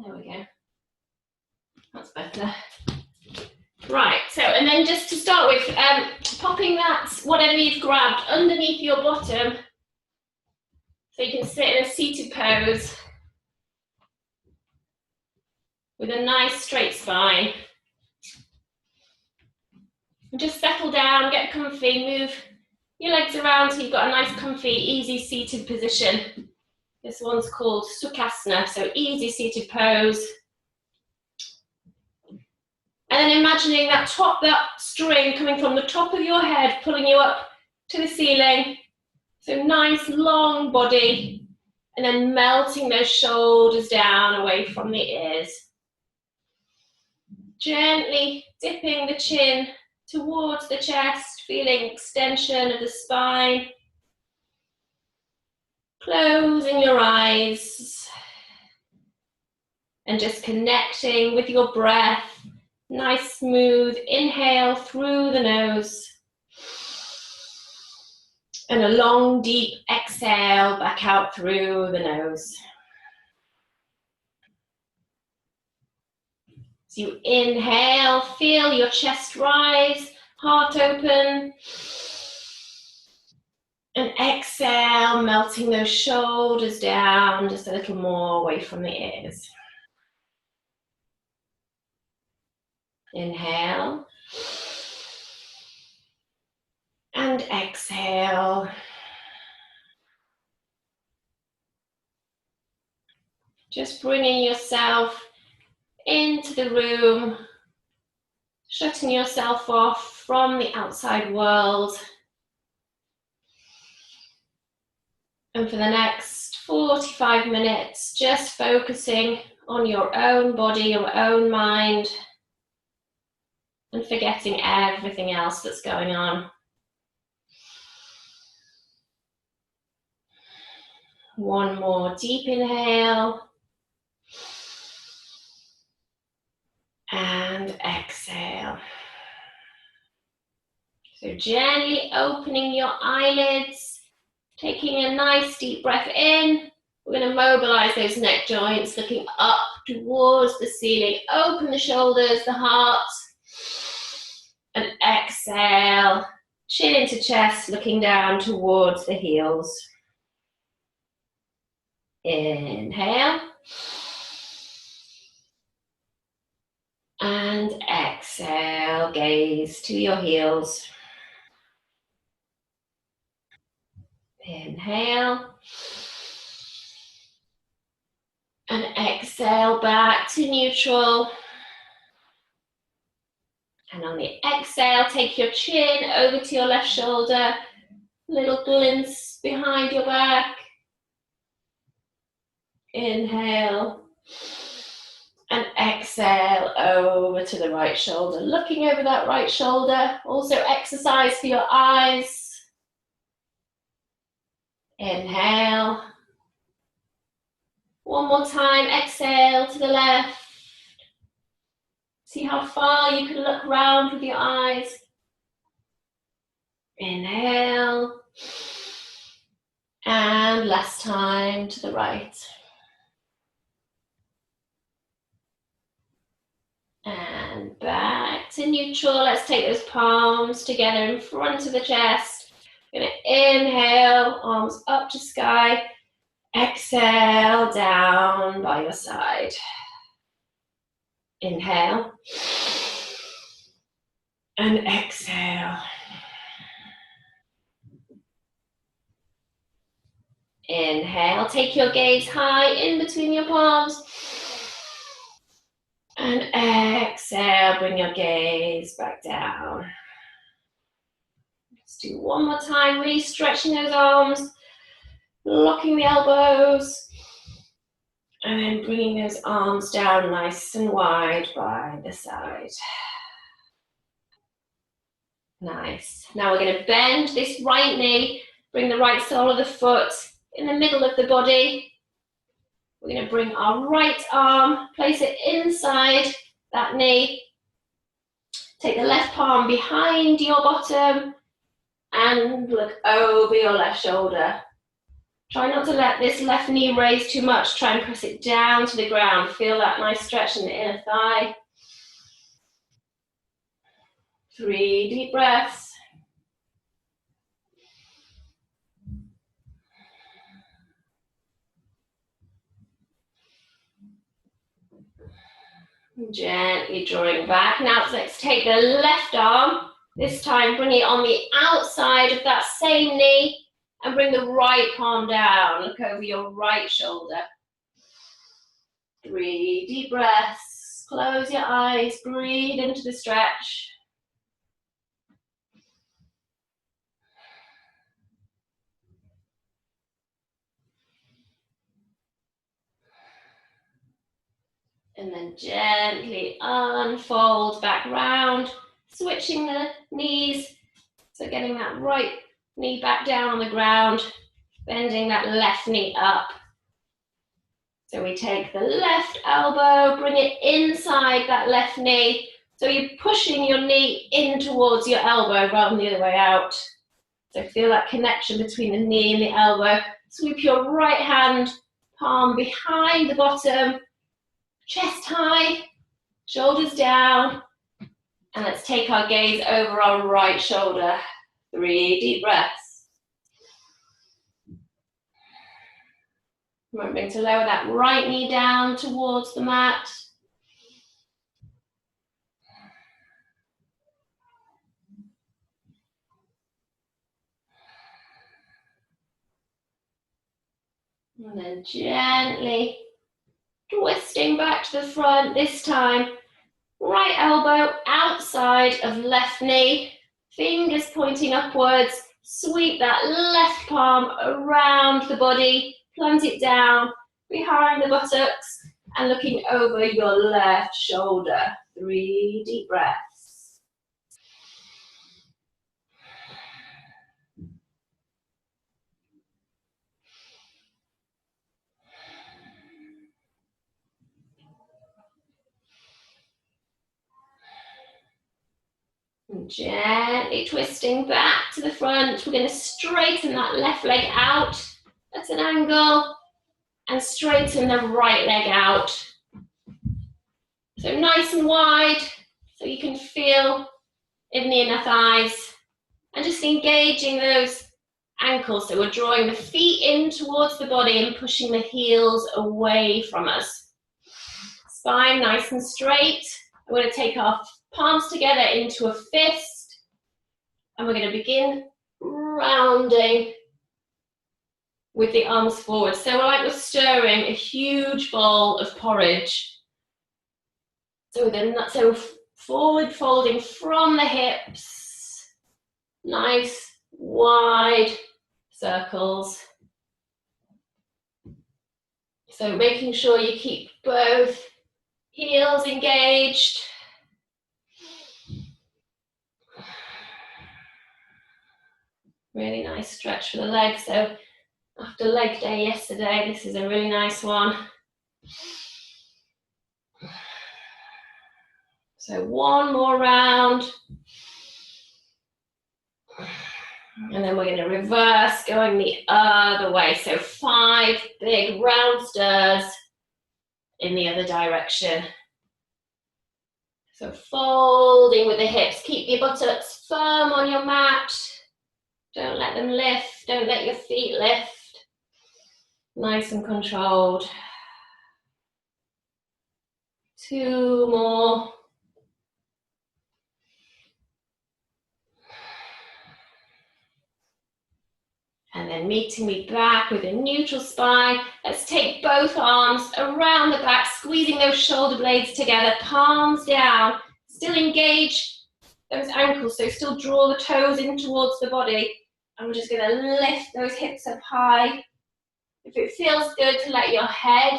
There we go. That's better. Right, so, and then just to start with, popping that, whatever you've grabbed, underneath your bottom, so you can sit in a seated pose with a nice straight spine. And just settle down, get comfy, move your legs around so you've got a nice, comfy, easy seated position. This one's called Sukhasana, so easy seated pose. And then imagining that string coming from the top of your head, pulling you up to the ceiling. So nice long body, and then melting those shoulders down away from the ears. Gently dipping the chin towards the chest, feeling extension of the spine. Closing your eyes. And just connecting with your breath. Nice smooth inhale through the nose. And a long deep exhale back out through the nose. So you inhale, feel your chest rise, heart open. And exhale, melting those shoulders down just a little more away from the ears. Inhale. And exhale. Just bringing yourself into the room, shutting yourself off from the outside world. And for the next 45 minutes, just focusing on your own body, your own mind, and forgetting everything else that's going on. One more deep inhale. And exhale. So gently opening your eyelids, taking a nice deep breath in. We're going to mobilize those neck joints, looking up towards the ceiling. Open the shoulders, the heart. And exhale, chin into chest, looking down towards the heels. Inhale. And exhale, gaze to your heels. Inhale. And exhale back to neutral. And on the exhale, take your chin over to your left shoulder. Little glimpse behind your back. Inhale. And exhale over to the right shoulder. Looking over that right shoulder. Also exercise for your eyes. Inhale. One more time, exhale to the left. See how far you can look around with your eyes. Inhale. And last time to the right. And back to neutral. Let's take those palms together in front of the chest. We're going to inhale, arms up to sky. Exhale, down by your side. Inhale. And exhale. Inhale, take your gaze high in between your palms. And exhale, bring your gaze back down. Let's do one more time, really stretching those arms, locking the elbows, and then bringing those arms down nice and wide by the side. Nice. Now we're going to bend this right knee, bring the right sole of the foot in the middle of the body. We're going to bring our right arm, place it inside that knee. Take the left palm behind your bottom and look over your left shoulder. Try not to let this left knee raise too much. Try and press it down to the ground. Feel that nice stretch in the inner thigh. 3 deep breaths. Gently drawing back. Now let's take the left arm. This time bring it on the outside of that same knee and bring the right palm down. Look over your right shoulder. 3 deep breaths. Close your eyes. Breathe into the stretch. And then gently unfold back round, switching the knees. So getting that right knee back down on the ground, bending that left knee up. So we take the left elbow, bring it inside that left knee. So you're pushing your knee in towards your elbow rather than the other way out. So feel that connection between the knee and the elbow. Sweep your right hand, palm behind the bottom, chest high, shoulders down. And let's take our gaze over our right shoulder. 3 deep breaths. Remembering to lower that right knee down towards the mat. And then gently twisting back to the front. This time, right elbow outside of left knee. Fingers pointing upwards. Sweep that left palm around the body. Plant it down behind the buttocks and looking over your left shoulder. 3 deep breaths. And gently twisting back to the front. We're going to straighten that left leg out at an angle and straighten the right leg out. So nice and wide, so you can feel in the inner thighs. And just engaging those ankles. So we're drawing the feet in towards the body and pushing the heels away from us. Spine nice and straight. We're going to take our palms together into a fist. And we're going to begin rounding with the arms forward. So we're like we're stirring a huge bowl of porridge. So forward folding from the hips. Nice wide circles. So making sure you keep both heels engaged. Really nice stretch for the legs. So after leg day yesterday, this is a really nice one. So one more round. And then we're going to reverse, going the other way. So 5 big round stirs in the other direction. So folding with the hips. Keep your buttocks firm on your mat. Don't let them lift. Don't let your feet lift. Nice and controlled. 2 more. And then meeting me back with a neutral spine. Let's take both arms around the back, squeezing those shoulder blades together, palms down. Still engage those ankles, so still draw the toes in towards the body. And we're just going to lift those hips up high. If it feels good to let your head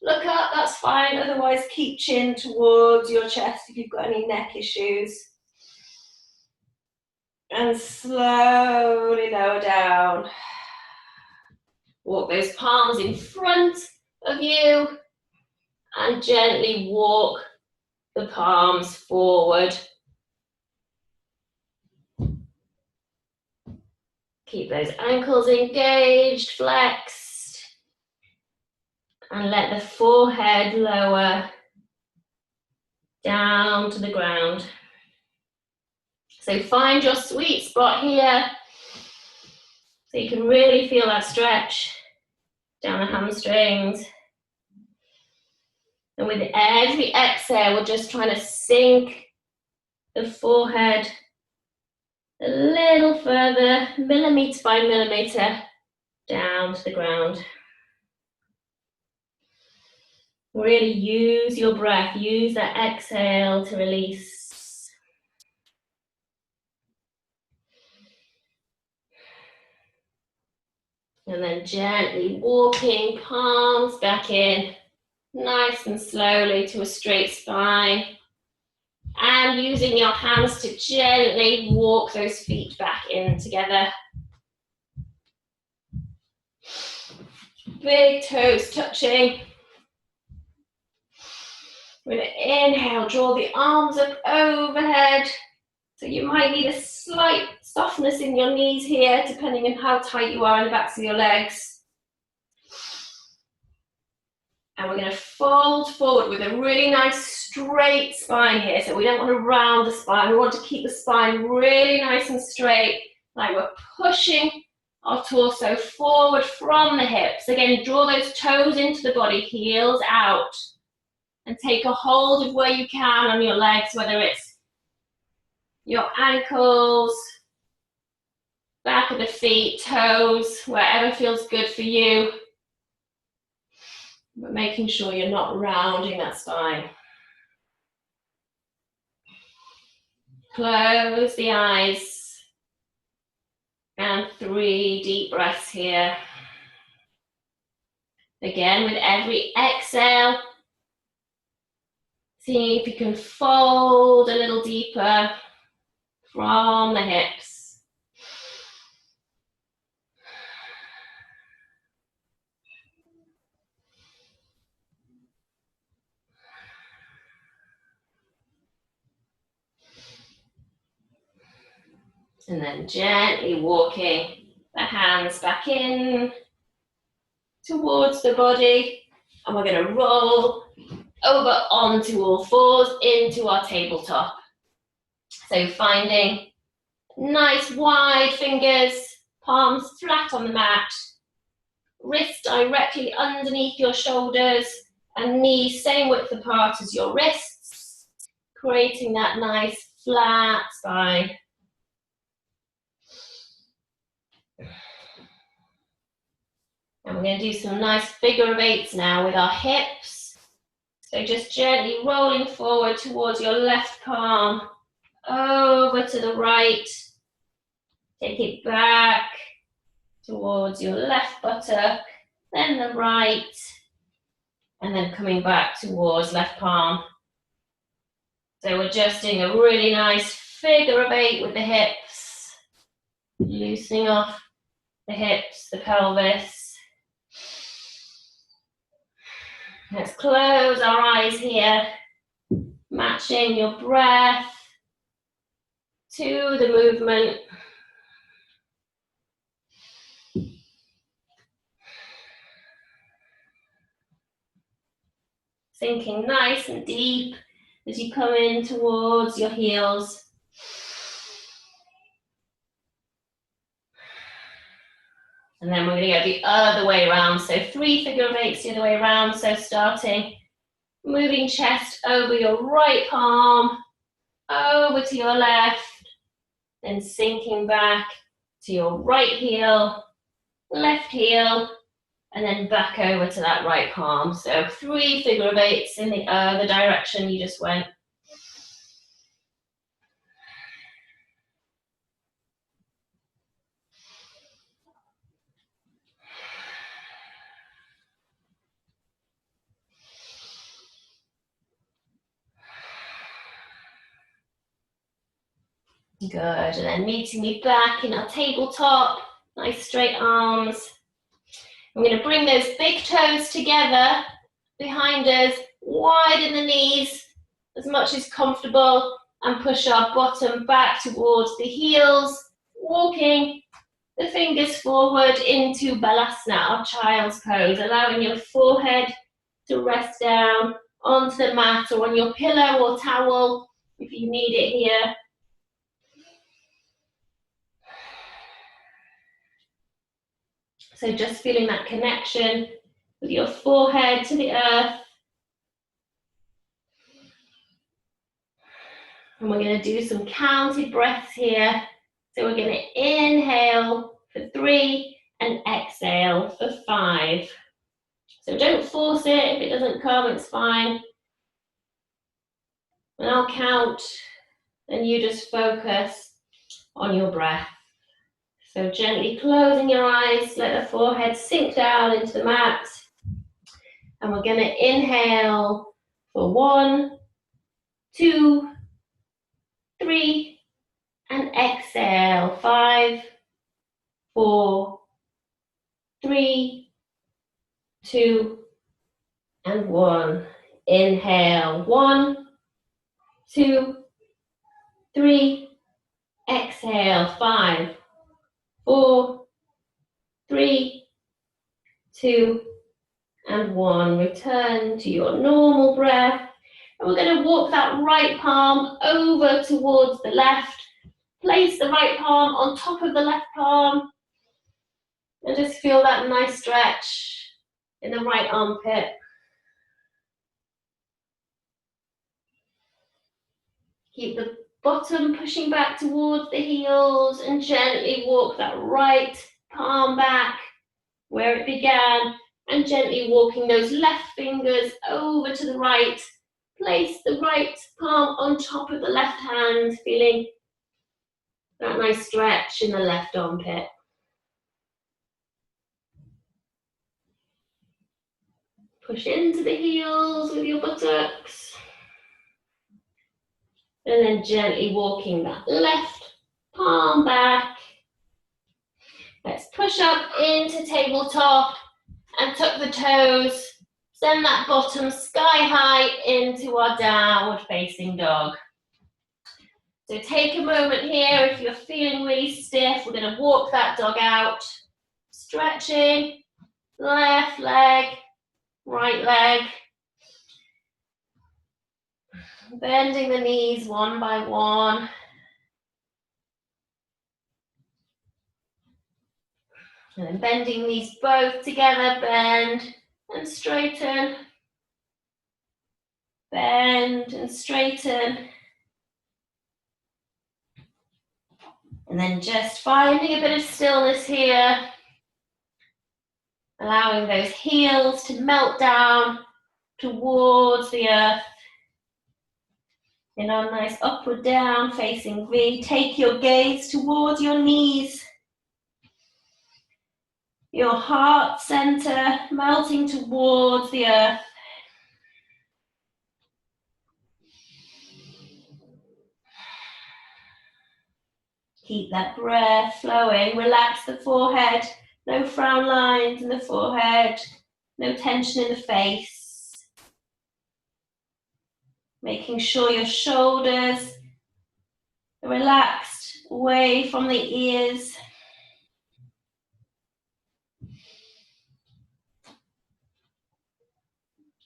look up, that's fine. Otherwise, keep chin towards your chest if you've got any neck issues. And slowly lower down. Walk those palms in front of you and gently walk the palms forward. Keep those ankles engaged, flexed, and let the forehead lower down to the ground. So find your sweet spot here, so you can really feel that stretch down the hamstrings. And with every exhale, we're just trying to sink the forehead a little further, millimetre by millimetre, down to the ground. Really use your breath, use that exhale to release. And then gently walking palms back in, nice and slowly to a straight spine. And using your hands to gently walk those feet back in together. Big toes touching. We're going to inhale, draw the arms up overhead. So you might need a slight softness in your knees here, depending on how tight you are in the backs of your legs. And we're going to fold forward with a really nice straight spine here. So we don't want to round the spine. We want to keep the spine really nice and straight, like we're pushing our torso forward from the hips. Again, draw those toes into the body, heels out. And take a hold of where you can on your legs, whether it's your ankles, back of the feet, toes, wherever feels good for you. But making sure you're not rounding that spine. Close the eyes. And 3 deep breaths here. Again, with every exhale, see if you can fold a little deeper from the hips. And then gently walking the hands back in towards the body. And we're going to roll over onto all fours into our tabletop. So finding nice wide fingers, palms flat on the mat, wrists directly underneath your shoulders, and knees same width apart as your wrists, creating that nice flat spine. And we're going to do some nice figure of 8s now with our hips. So just gently rolling forward towards your left palm, over to the right. Take it back towards your left buttock, then the right, and then coming back towards left palm. So we're just doing a really nice figure of 8 with the hips, loosening off the hips, the pelvis. Let's close our eyes here, matching your breath to the movement. Sinking nice and deep as you come in towards your heels. And then we're going to go the other way around. So 3 figure of 8s the other way around. So starting, moving chest over your right palm, over to your left, then sinking back to your right heel, left heel, and then back over to that right palm. So 3 figure of 8s in the other direction you just went. Good, and then meeting me back in our tabletop, nice straight arms. I'm going to bring those big toes together behind us, widen the knees as much as comfortable, and push our bottom back towards the heels, walking the fingers forward into Balasana, or child's pose, allowing your forehead to rest down onto the mat or on your pillow or towel if you need it here. So just feeling that connection with your forehead to the earth. And we're going to do some counted breaths here. So we're going to inhale for 3 and exhale for 5. So don't force it. If it doesn't come, it's fine. And I'll count, and you just focus on your breath. So gently closing your eyes, let the forehead sink down into the mat. And we're going to inhale for 1, 2, 3, and exhale 5, 4, 3, 2, and 1. Inhale 1, 2, 3, exhale 5, 4, 3, 2, and 1. Return to your normal breath. And we're going to walk that right palm over towards the left. Place the right palm on top of the left palm. And just feel that nice stretch in the right armpit. Keep the bottom pushing back towards the heels and gently walk that right palm back where it began, and gently walking those left fingers over to the right. Place the right palm on top of the left hand, feeling that nice stretch in the left armpit. Push into the heels with your buttocks. And then gently walking that left palm back. Let's push up into tabletop and tuck the toes. Send that bottom sky high into our downward facing dog. So take a moment here. If you're feeling really stiff, we're going to walk that dog out. Stretching, left leg, right leg. Bending the knees one by one. And then bending these both together, bend and straighten. Bend and straighten. And then just finding a bit of stillness here. Allowing those heels to melt down towards the earth. In our nice upward down facing V, take your gaze towards your knees. Your heart center melting towards the earth. Keep that breath flowing. Relax the forehead. No frown lines in the forehead. No tension in the face. Making sure your shoulders are relaxed away from the ears.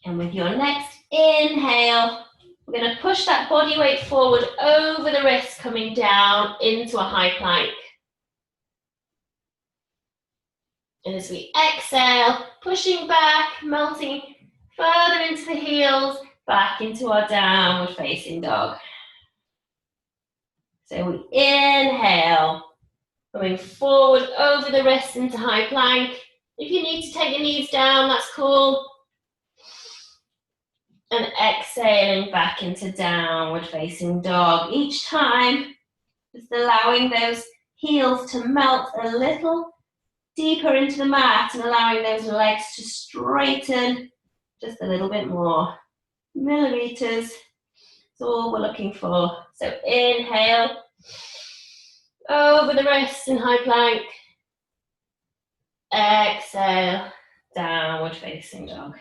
And with your next inhale, we're going to push that body weight forward over the wrists, coming down into a high plank. And as we exhale, pushing back, melting further into the heels, back into our downward facing dog. So we inhale, coming forward over the wrists into high plank. If you need to take your knees down, that's cool. And exhaling back into downward facing dog. Each time, just allowing those heels to melt a little deeper into the mat and allowing those legs to straighten just a little bit more. Millimeters is all we're looking for. So inhale, over the wrists in high plank. Exhale, downward facing dog.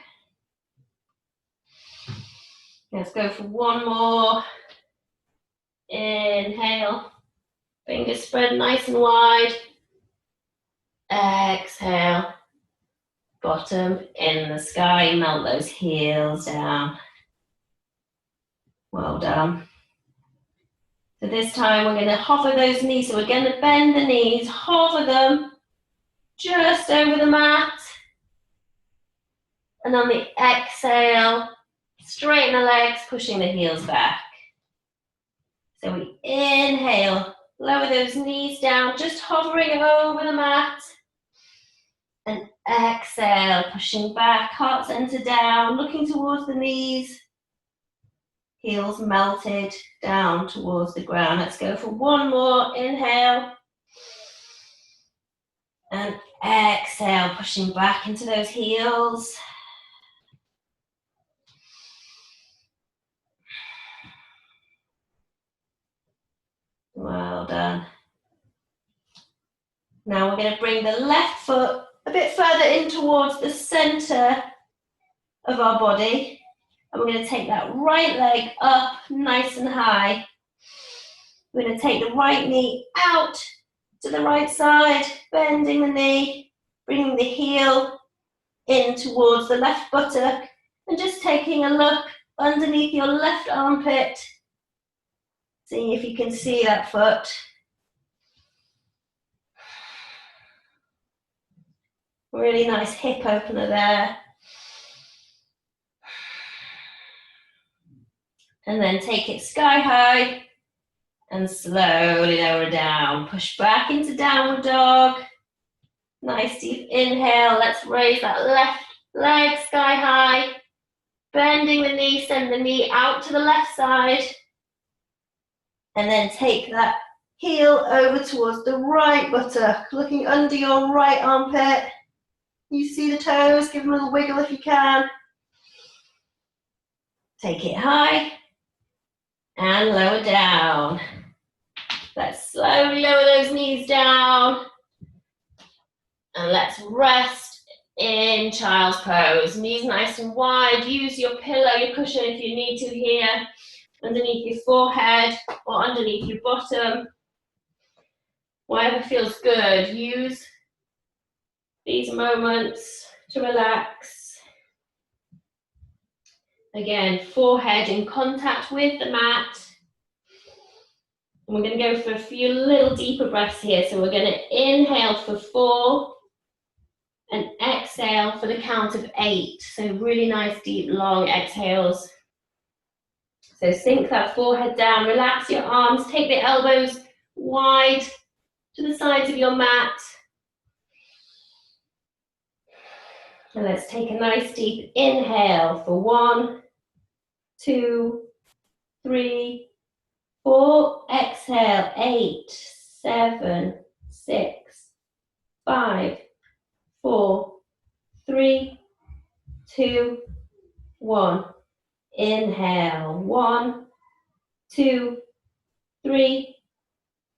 Let's go for one more. Inhale, fingers spread nice and wide. Exhale. Bottom in the sky, melt those heels down. Well done. So this time we're going to hover those knees. So we're going to bend the knees, hover them just over the mat. And on the exhale, straighten the legs, pushing the heels back. So we inhale, lower those knees down, just hovering over the mat. And exhale, pushing back, heart center down, looking towards the knees. Heels melted down towards the ground. Let's go for one more. Inhale. And exhale, pushing back into those heels. Well done. Now we're going to bring the left foot a bit further in towards the center of our body. And we're going to take that right leg up nice and high. We're going to take the right knee out to the right side, bending the knee, bringing the heel in towards the left buttock, and just taking a look underneath your left armpit, seeing if you can see that foot. Really nice hip opener there. And then take it sky high and slowly lower down. Push back into downward dog. Nice deep inhale. Let's raise that left leg sky high. Bending the knee, send the knee out to the left side. And then take that heel over towards the right buttock, looking under your right armpit. You see the toes, give them a little wiggle if you can. Take it high and lower down. Let's slowly lower those knees down. And let's rest in child's pose. Knees nice and wide. Use your pillow, your cushion if you need to here. Underneath your forehead or underneath your bottom. Whatever feels good. Use these moments to relax. Again, forehead in contact with the mat. And we're going to go for a few little deeper breaths here. So we're going to inhale for 4 and exhale for the count of 8. So really nice, deep, long exhales. So sink that forehead down, relax your arms, take the elbows wide to the sides of your mat. And let's take a nice deep inhale for 1, 2, 3, 4. Exhale, 8, 7, 6, 5, 4, 3, 2, 1. Inhale, 1, 2, 3,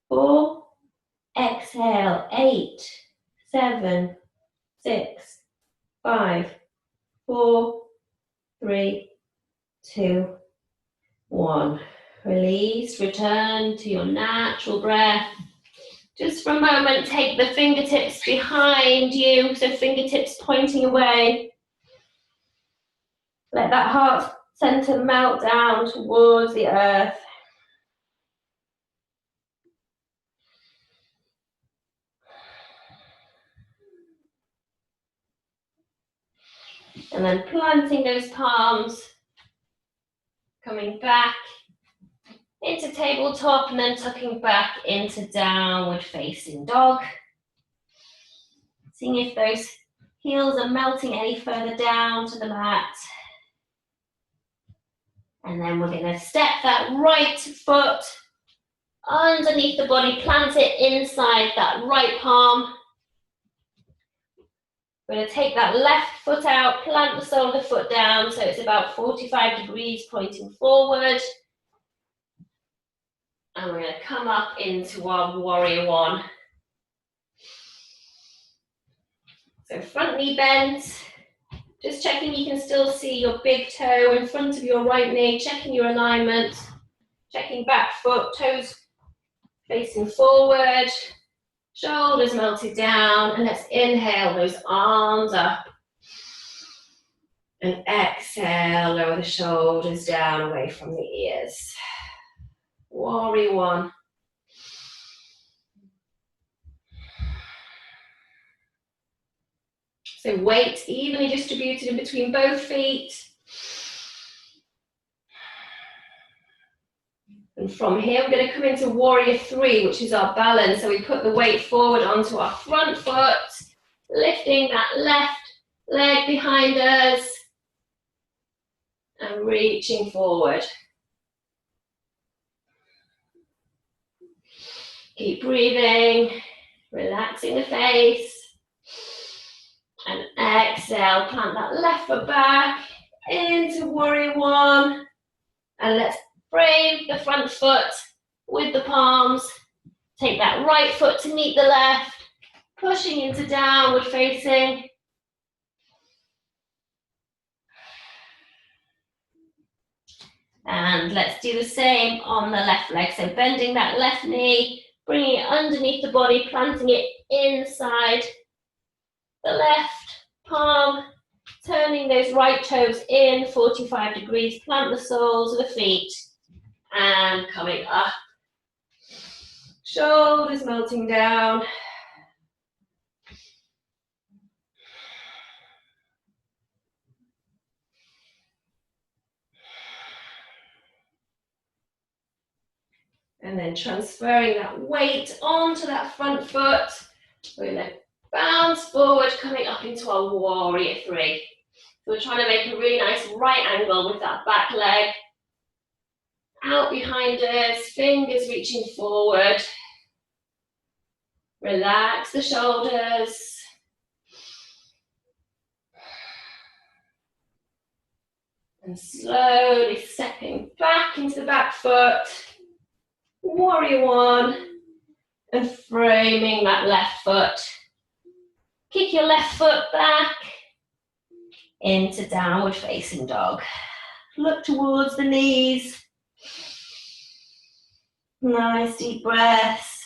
4. Exhale, 8, 7, 6, 5, 4, 3, 2, 1. Release, return to your natural breath. Just for a moment, take the fingertips behind you, so fingertips pointing away. Let that heart center melt down towards the earth. And then planting those palms, coming back into tabletop and then tucking back into downward facing dog. Seeing if those heels are melting any further down to the mat. And then we're going to step that right foot underneath the body, plant it inside that right palm. We're going to take that left foot out, plant the sole of the foot down so it's about 45 degrees pointing forward. And we're going to come up into our warrior one. So front knee bends, just checking you can still see your big toe in front of your right knee, checking your alignment, checking back foot, toes facing forward. Shoulders melted down, and let's inhale those arms up. And exhale, lower the shoulders down away from the ears. Warrior one. So weight evenly distributed in between both feet. And from here, we're going to come into warrior three, which is our balance. So we put the weight forward onto our front foot, lifting that left leg behind us, and reaching forward. Keep breathing, relaxing the face. And exhale, plant that left foot back into warrior one. And let's frame the front foot with the palms. Take that right foot to meet the left, pushing into downward facing. And let's do the same on the left leg. So bending that left knee, bringing it underneath the body, planting it inside the left palm, turning those right toes in 45 degrees, plant the soles of the feet, and coming up. Shoulders melting down. And then transferring that weight onto that front foot. We're going to bounce forward, coming up into our warrior three. So we're trying to make a really nice right angle with that back leg. Out behind us, fingers reaching forward. Relax the shoulders. And slowly stepping back into the back foot. Warrior one. And framing that left foot. Kick your left foot back into downward facing dog. Look towards the knees. Nice deep breaths.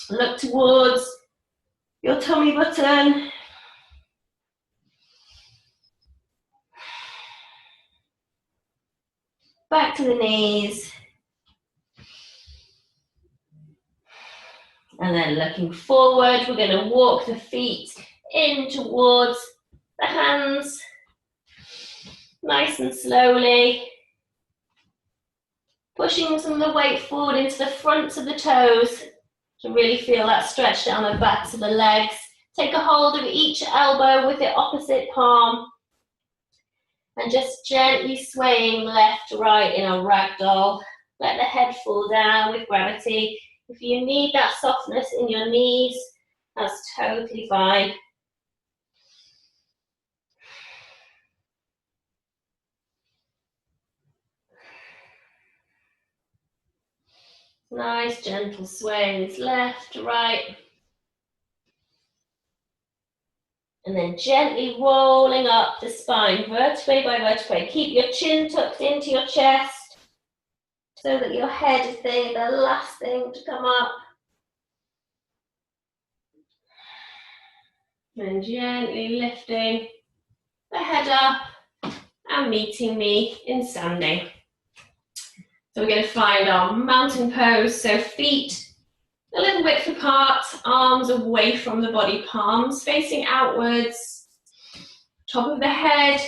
Look towards your tummy button. Back to the knees. And then looking forward, we're going to walk the feet in towards the hands. Nice and slowly. Pushing some of the weight forward into the fronts of the toes to really feel that stretch down the backs of the legs. Take a hold of each elbow with the opposite palm. And just gently swaying left to right in a ragdoll. Let the head fall down with gravity. If you need that softness in your knees, that's totally fine. Nice gentle sways left to right. And then gently rolling up the spine, vertebrae by vertebrae. Keep your chin tucked into your chest so that your head is the last thing to come up. And gently lifting the head up and meeting me in standing. So we're going to find our mountain pose. So feet a little width apart, arms away from the body, palms facing outwards, top of the head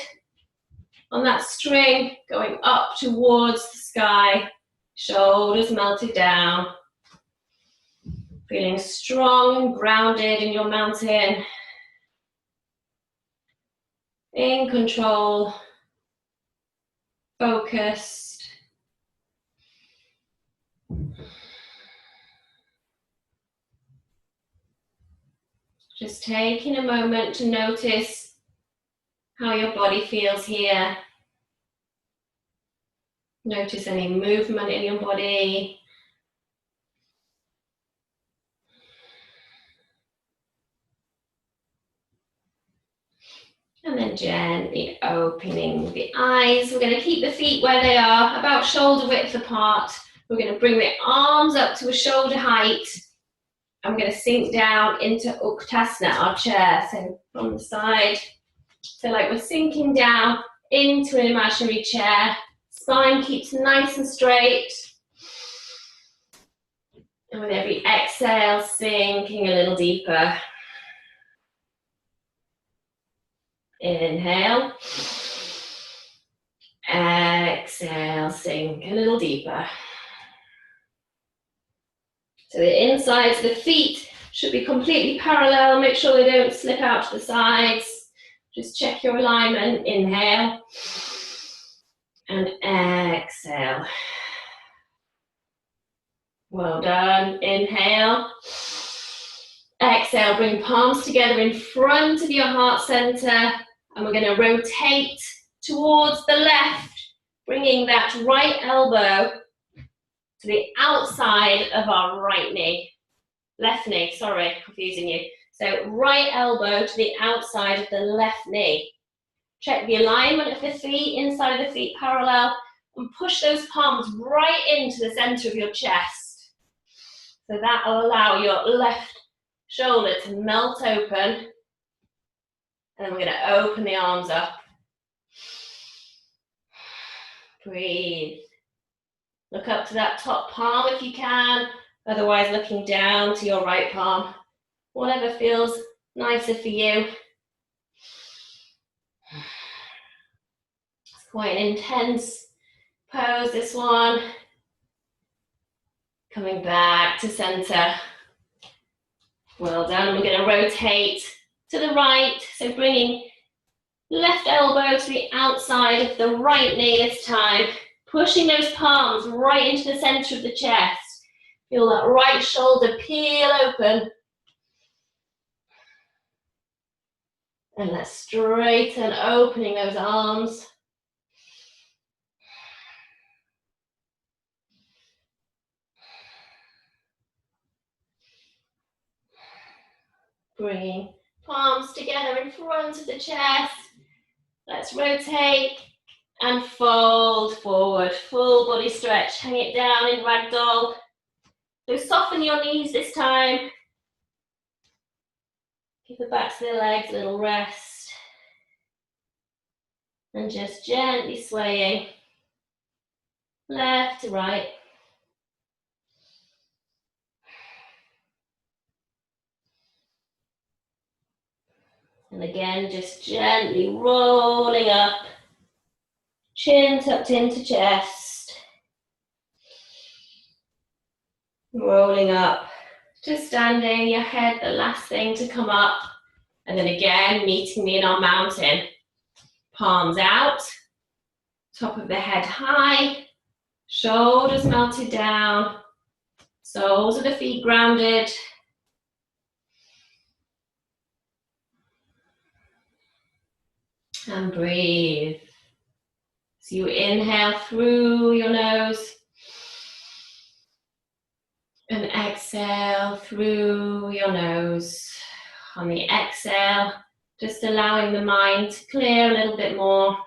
on that string going up towards the sky, shoulders melted down, feeling strong and grounded in your mountain, in control, focused. Just taking a moment to notice how your body feels here. Notice any movement in your body. And then gently opening the eyes. We're going to keep the feet where they are, about shoulder width apart. We're going to bring the arms up to a shoulder height. I'm going to sink down into Uttanasana, our chair. So from the side, so like we're sinking down into an imaginary chair. Spine keeps nice and straight. And with every exhale, sinking a little deeper. Inhale. Exhale, sink a little deeper. So the insides of the feet should be completely parallel. Make sure they don't slip out to the sides. Just check your alignment. Inhale. And exhale. Well done. Inhale. Exhale, bring palms together in front of your heart center. And we're going to rotate towards the left, bringing that right elbow to the outside of our right knee. Left knee, sorry, confusing you. So right elbow to the outside of the left knee. Check the alignment of the feet, inside of the feet parallel, and push those palms right into the center of your chest. So that will allow your left shoulder to melt open. And then we're going to open the arms up. Breathe. Look up to that top palm if you can, otherwise looking down to your right palm. Whatever feels nicer for you. It's quite an intense pose, this one. Coming back to center. Well done. We're going to rotate to the right. So bringing left elbow to the outside of the right knee this time. Pushing those palms right into the center of the chest. Feel that right shoulder peel open. And let's straighten, opening those arms. Bringing palms together in front of the chest. Let's rotate and fold forward. Full body stretch. Hang it down in ragdoll. So soften your knees this time. Give the backs of the legs a little rest. And just gently swaying left to right. And again, just gently rolling up. Chin tucked into chest. Rolling up to standing, your head the last thing to come up. And then again, meeting me in our mountain. Palms out, top of the head high, shoulders melted down, soles of the feet grounded. And breathe. So you inhale through your nose and exhale through your nose. On the exhale, just allowing the mind to clear a little bit more.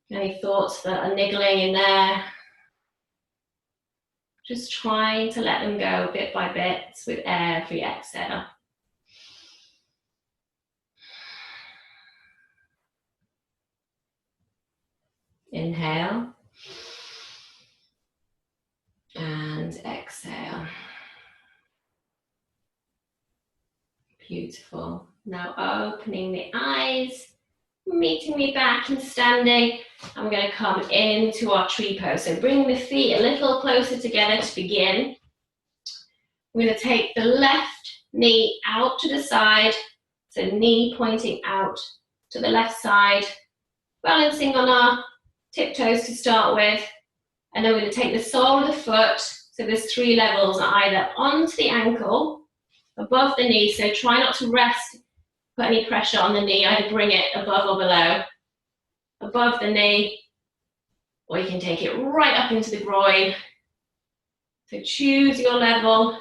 Any thoughts that are niggling in there, just trying to let them go bit by bit with every exhale. Inhale and exhale. Beautiful. Now opening the eyes, meeting me back and standing. I'm going to come into our tree pose. So bring the feet a little closer together to begin. We're going to take the left knee out to the side. So knee pointing out to the left side. Balancing on our tiptoes to start with. And then we're going to take the sole of the foot. So there's 3 levels, either onto the ankle, above the knee. So try not to rest, put any pressure on the knee. Either bring it above or below. Above the knee, or you can take it right up into the groin. So choose your level.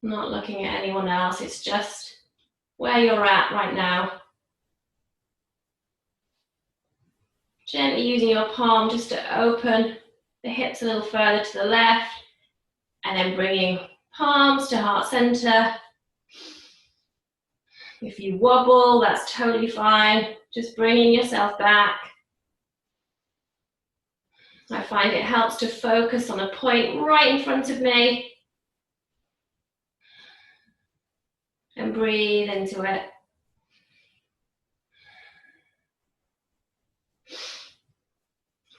Not looking at anyone else, it's just where you're at right now. Gently using your palm just to open the hips a little further to the left And then bringing palms to heart center. If you wobble, that's totally fine. Just bringing yourself back. I find it helps to focus on a point right in front of me. And breathe into it.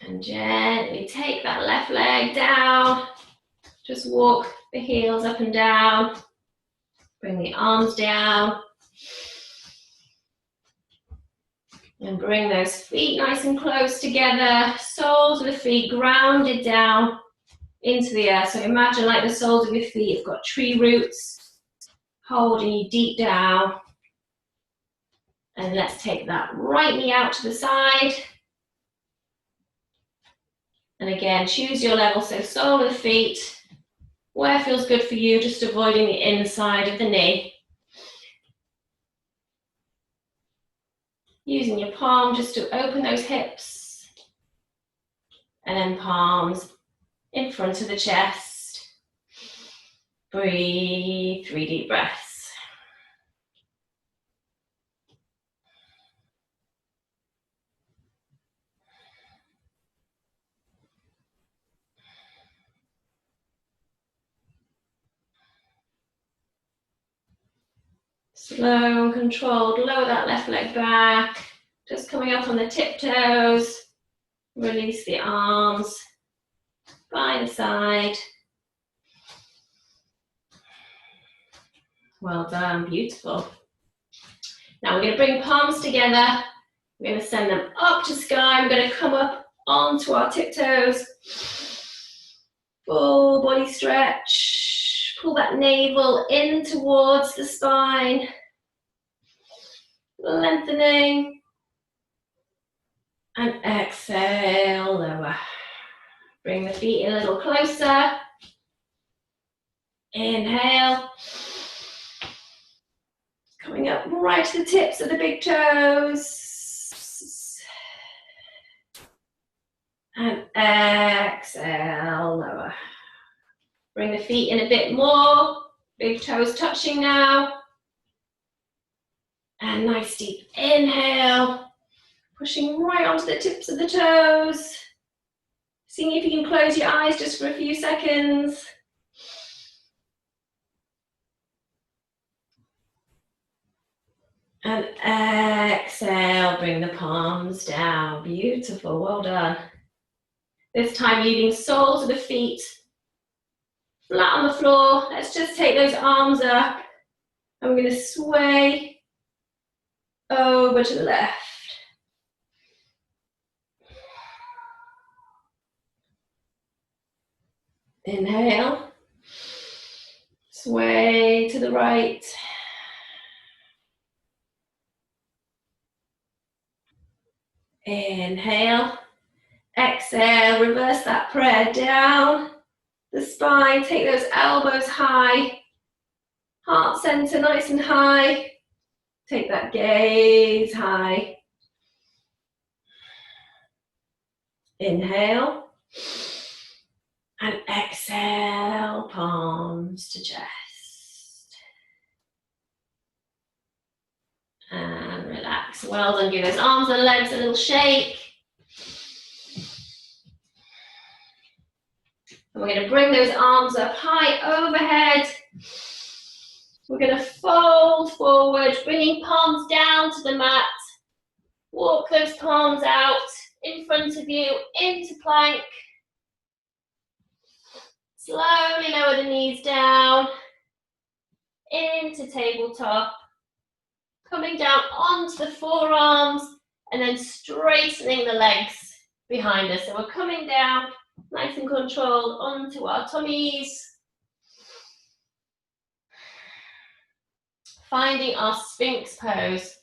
And gently take that left leg down. Just walk the heels up and down. Bring the arms down. And bring those feet nice and close together. Soles of the feet grounded down into the earth. So imagine like the soles of your feet have got tree roots holding you deep down. And let's take that right knee out to the side. And again, choose your level. So sole of the feet, where feels good for you, just avoiding the inside of the knee. Using your palm just to open those hips. And then palms in front of the chest. Breathe, 3 deep breaths. Slow and controlled, lower that left leg back. Just coming up on the tiptoes. Release the arms by the side. Well done, beautiful. Now we're going to bring palms together. We're going to send them up to sky. We're going to come up onto our tiptoes. Full body stretch. Pull that navel in towards the spine. Lengthening. And exhale, lower. Bring the feet in a little closer. Inhale. Coming up right to the tips of the big toes. And exhale, lower. Bring the feet in a bit more. Big toes touching now. And nice deep inhale. Pushing right onto the tips of the toes. Seeing if you can close your eyes just for a few seconds. And exhale, bring the palms down. Beautiful, well done. This time leaving soles of the feet flat on the floor. Let's just take those arms up. And we're going to sway over to the left. Inhale. Sway to the right. Inhale. Exhale, reverse that prayer down the spine. Take those elbows high. Heart center nice and high. Take that gaze high. Inhale. And exhale, palms to chest. And relax. Well done. Give those arms and legs a little shake. And we're going to bring those arms up high overhead. We're going to fold forward, bringing palms down to the mat. Walk those palms out in front of you into plank. Slowly lower the knees down into tabletop. Coming down onto the forearms and then straightening the legs behind us. So we're coming down nice and controlled onto our tummies. Finding our Sphinx pose.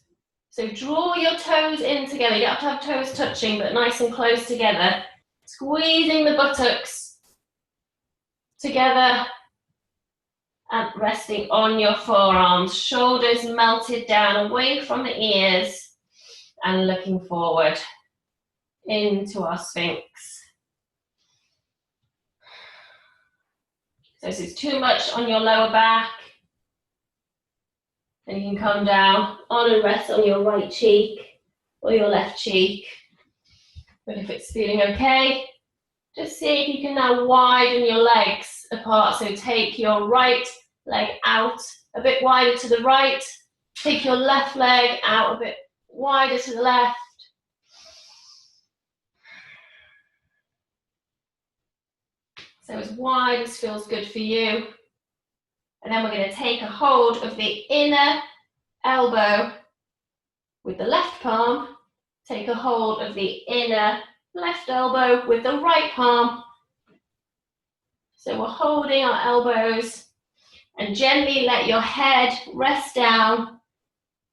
So draw your toes in together. You don't have to have toes touching, but nice and close together. Squeezing the buttocks together and resting on your forearms. Shoulders melted down away from the ears and looking forward into our Sphinx. So if it's too much on your lower back, then you can come down on and rest on your right cheek or your left cheek. But if it's feeling okay, just see if you can now widen your legs apart. So take your right leg out a bit wider to the right. Take your left leg out a bit wider to the left. So as wide as feels good for you. And then we're going to take a hold of the inner elbow with the left palm. Take a hold of the inner left elbow with the right palm. So we're holding our elbows and gently let your head rest down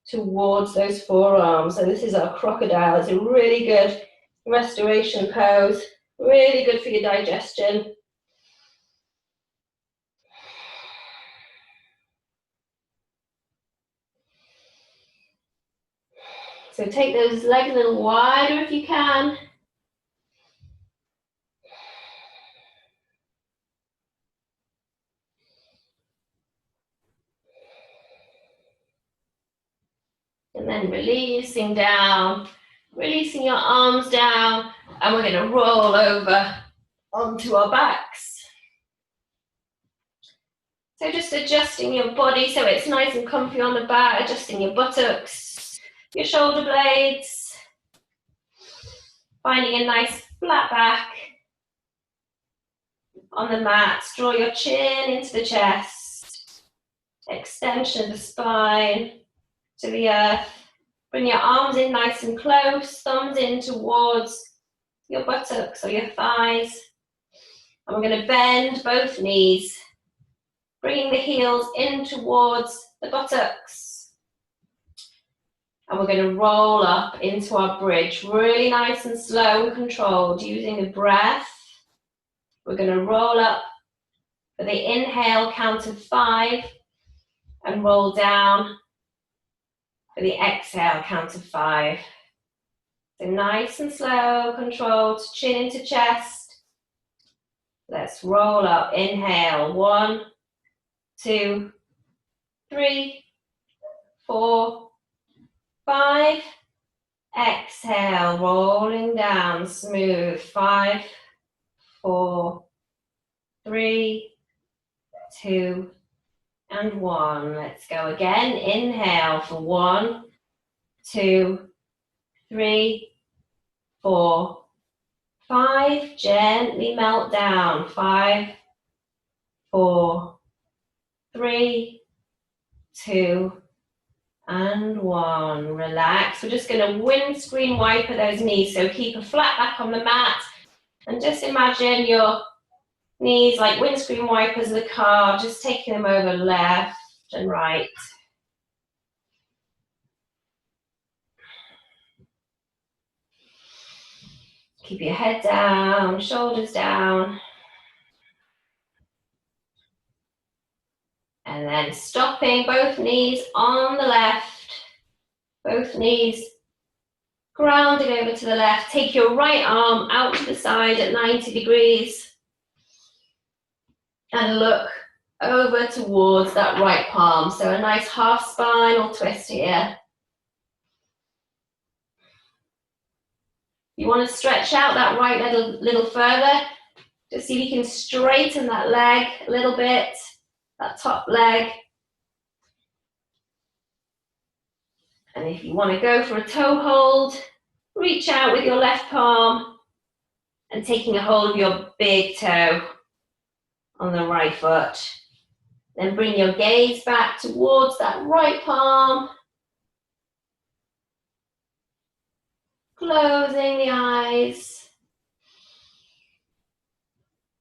towards those forearms. So this is our crocodile. It's a really good restoration pose, really good for your digestion. So take those legs a little wider if you can. And then releasing down, releasing your arms down, and we're going to roll over onto our backs. So just adjusting your body so it's nice and comfy on the back, adjusting your buttocks, your shoulder blades, finding a nice flat back on the mat. Draw your chin into the chest, extension of the spine to the earth. Bring your arms in nice and close, thumbs in towards your buttocks or your thighs. And we're going to bend both knees, bringing the heels in towards the buttocks. And we're going to roll up into our bridge, really nice and slow and controlled, using the breath. We're going to roll up for the inhale, count of 5, and roll down for the exhale, count of 5. So nice and slow, controlled, chin into chest. Let's roll up, inhale, 1, 2, 3, 4, 5. Exhale, rolling down, smooth, 5, 4, 3, 2, and 1. Let's go again. Inhale for 1, 2, 3, 4, 5. Gently melt down. 5, 4, 3, 2, and 1. Relax. We're just going to windscreen wiper those knees. So keep a flat back on the mat and just imagine your knees like windscreen wipers of the car, just taking them over left and right. Keep your head down, shoulders down. And then stopping, both knees on the left, both knees grounding over to the left. Take your right arm out to the side at 90 degrees. And look over towards that right palm. So a nice half spinal twist here. You want to stretch out that right leg a little further. Just see if you can straighten that leg a little bit, that top leg. And if you want to go for a toe hold, reach out with your left palm and taking a hold of your big toe on the right foot. Then bring your gaze back towards that right palm. Closing the eyes.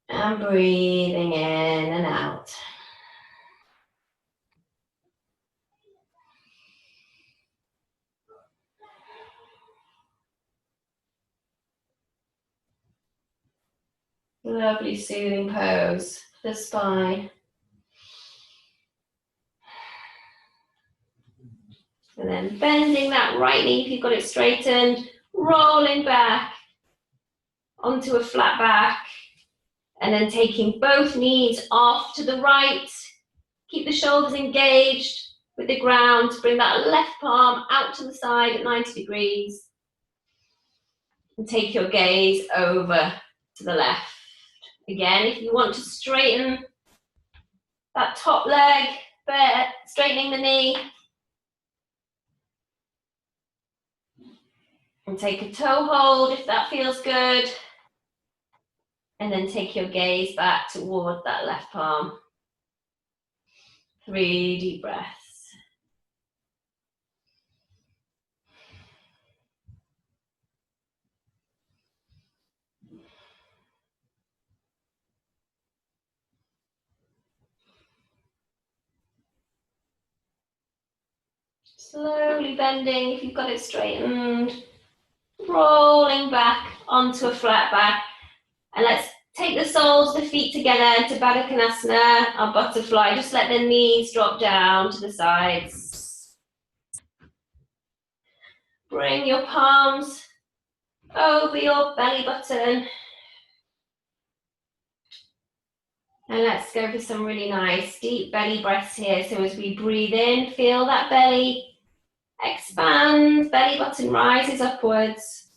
And breathing in and out. Lovely soothing pose for the spine. And then bending that right knee if you've got it straightened, rolling back onto a flat back. And then taking both knees off to the right. Keep the shoulders engaged with the ground. Bring that left palm out to the side at 90 degrees. And take your gaze over to the left. Again, if you want to straighten that top leg, straightening the knee. And take a toe hold if that feels good. And then take your gaze back toward that left palm. 3 deep breaths. Slowly bending if you've got it straightened. Rolling back onto a flat back. And let's take the soles of the feet together into Baddha Konasana, our butterfly. Just let the knees drop down to the sides. Bring your palms over your belly button. And let's go for some really nice deep belly breaths here. So as we breathe in, feel that belly expand, belly button rises upwards.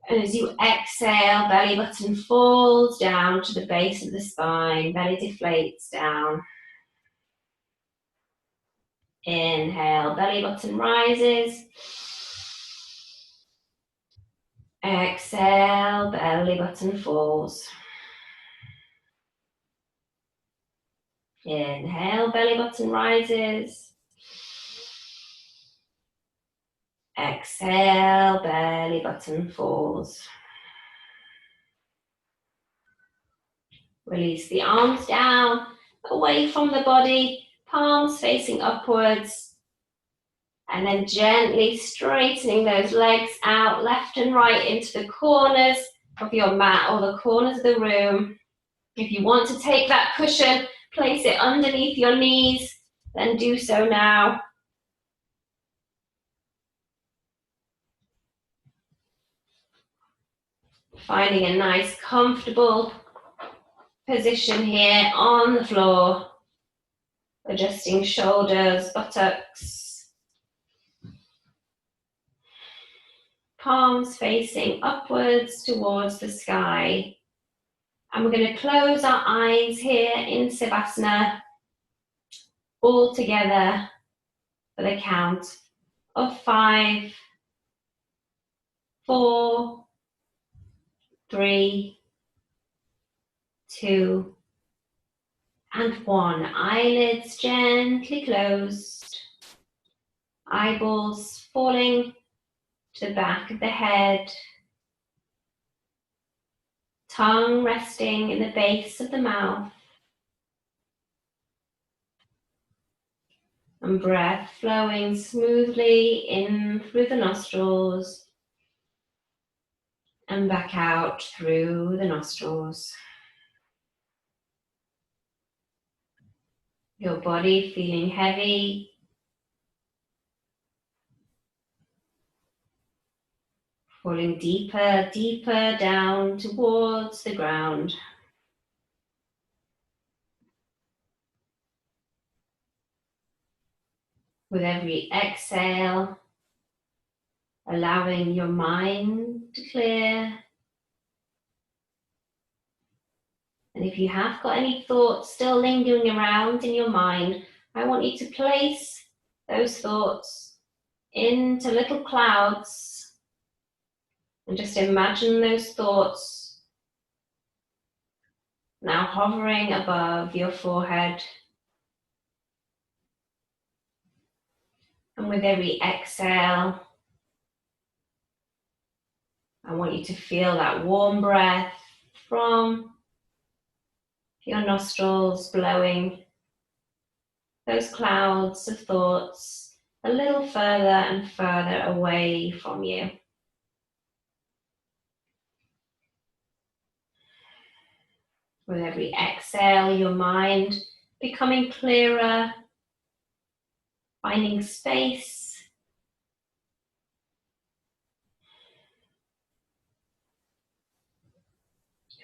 And as you exhale, belly button falls down to the base of the spine, belly deflates down. Inhale, belly button rises. Exhale, belly button falls. Inhale, belly button rises. Exhale, belly button falls. Release the arms down, away from the body, palms facing upwards. And then gently straightening those legs out, left and right into the corners of your mat or the corners of the room. If you want to take that cushion, place it underneath your knees, then do so now. Finding a nice, comfortable position here on the floor. Adjusting shoulders, buttocks. Palms facing upwards towards the sky. And we're going to close our eyes here in Savasana, all together for the count of 5, 4, 3, 2, and 1. Eyelids gently closed. Eyeballs falling to the back of the head. Tongue resting in the base of the mouth. And breath flowing smoothly in through the nostrils and back out through the nostrils. Your body feeling heavy, falling deeper, deeper down towards the ground. With every exhale, allowing your mind to clear. And if you have got any thoughts still lingering around in your mind, I want you to place those thoughts into little clouds and just imagine those thoughts now hovering above your forehead. And with every exhale, I want you to feel that warm breath from your nostrils blowing those clouds of thoughts a little further and further away from you. With every exhale, your mind becoming clearer, finding space.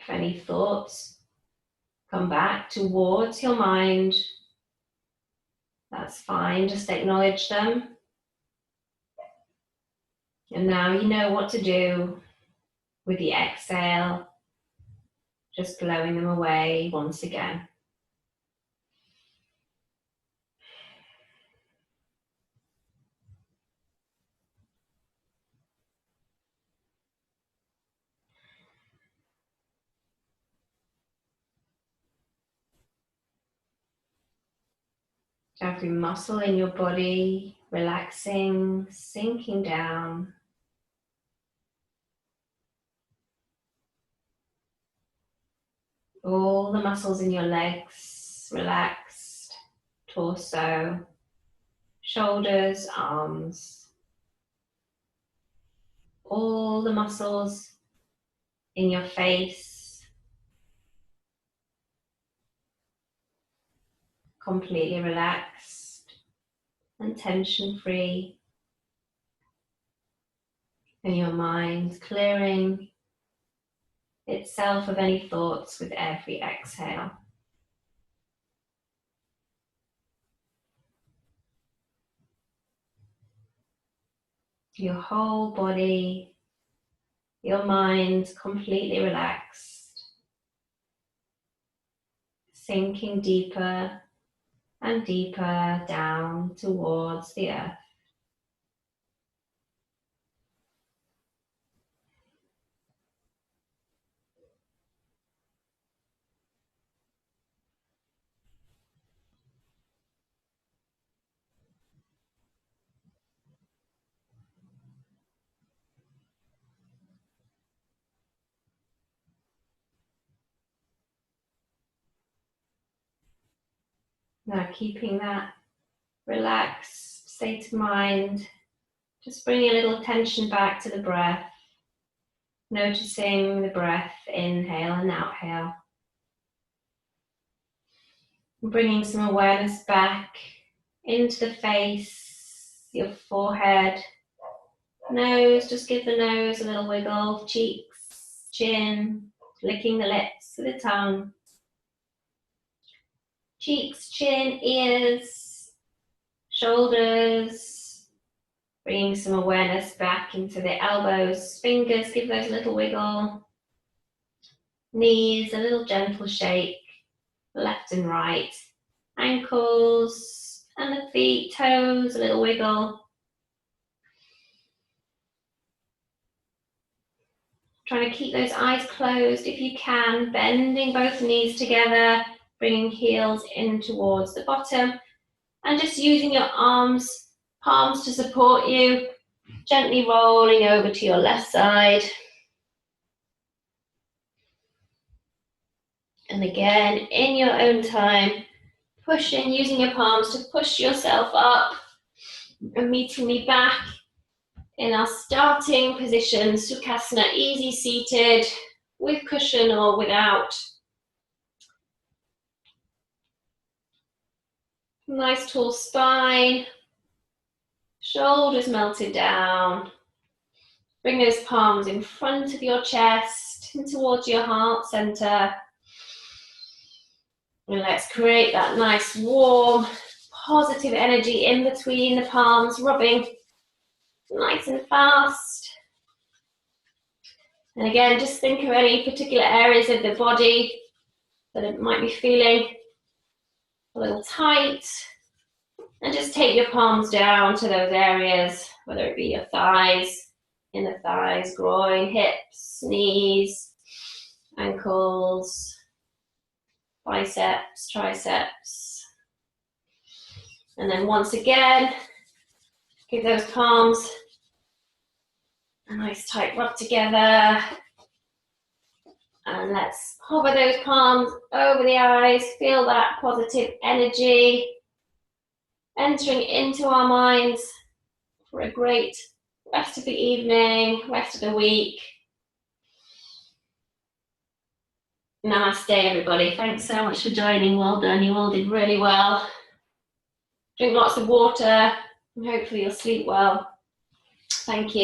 If any thoughts come back towards your mind, that's fine, just acknowledge them. And now you know what to do with the exhale, just blowing them away once again. Every muscle in your body relaxing, sinking down. All the muscles in your legs relaxed, torso, shoulders, arms. All the muscles in your face completely relaxed and tension-free. And your mind clearing itself of any thoughts with every exhale. Your whole body, your mind completely relaxed, sinking deeper and deeper down towards the earth. Now keeping that relaxed state of mind, just bringing a little attention back to the breath, noticing the breath, inhale and exhale. Bringing some awareness back into the face, your forehead, nose, just give the nose a little wiggle, cheeks, chin, licking the lips with the tongue. Cheeks, chin, ears, shoulders, bringing some awareness back into the elbows, fingers, give those a little wiggle. Knees, a little gentle shake, left and right. Ankles and the feet, toes, a little wiggle. Trying to keep those eyes closed if you can, bending both knees together, bringing heels in towards the bottom, and just using your arms, palms to support you, gently rolling over to your left side. And again, in your own time, pushing, using your palms to push yourself up and meeting me back in our starting position, Sukhasana, easy seated, with cushion or without. Nice tall spine, shoulders melted down. Bring those palms in front of your chest and towards your heart center. And let's create that nice warm, positive energy in between the palms, rubbing nice and fast. And again, just think of any particular areas of the body that it might be feeling a little tight. And just take your palms down to those areas, whether it be your thighs, inner thighs, groin, hips, knees, ankles, biceps, triceps. And then once again, give those palms a nice tight rub together. And let's hover those palms over the eyes, feel that positive energy entering into our minds for a great rest of the evening, rest of the week. Namaste, everybody. Thanks so much for joining. Well done. You all did really well. Drink lots of water and hopefully you'll sleep well. Thank you.